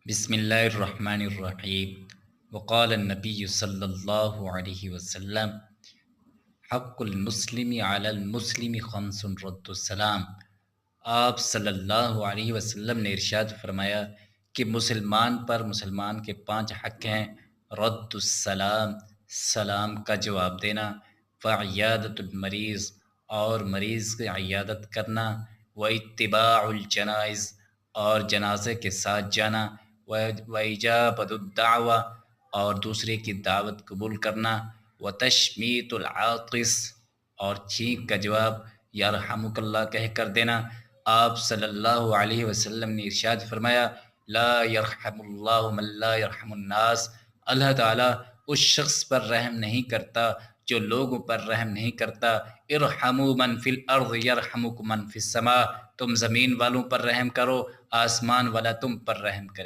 بسم اللہ الرحمن الرحیم وقال النبی صلی اللہ علیہ وسلم حق المسلم علی المسلم خمس رد السلام۔ آپ صلی اللہ علیہ وسلم نے ارشاد فرمایا کہ مسلمان پر مسلمان کے 5 حق ہیں: رد السلام، سلام کا جواب دینا، وعیادت المریض، اور مریض کی عیادت کرنا، واتباع الجنائز، اور جنازے کے ساتھ جانا، وإجابة الدعوة، اور دوسرے کی دعوت قبول کرنا، وتشمیت العاطس، اور چھینک کا جواب یرحمک اللہ کہہ کر دینا۔ آپ صلی اللہ علیہ وسلم نے ارشاد فرمایا لا یرحم اللہ من لا یرحم الناس، اللہ تعالیٰ اس شخص پر رحم نہیں کرتا جو لوگوں پر رحم نہیں کرتا۔ ارحموا من فی الارض یرحمکم من فی السماء، تم زمین والوں پر رحم کرو، آسمان والا تم پر رحم کرے۔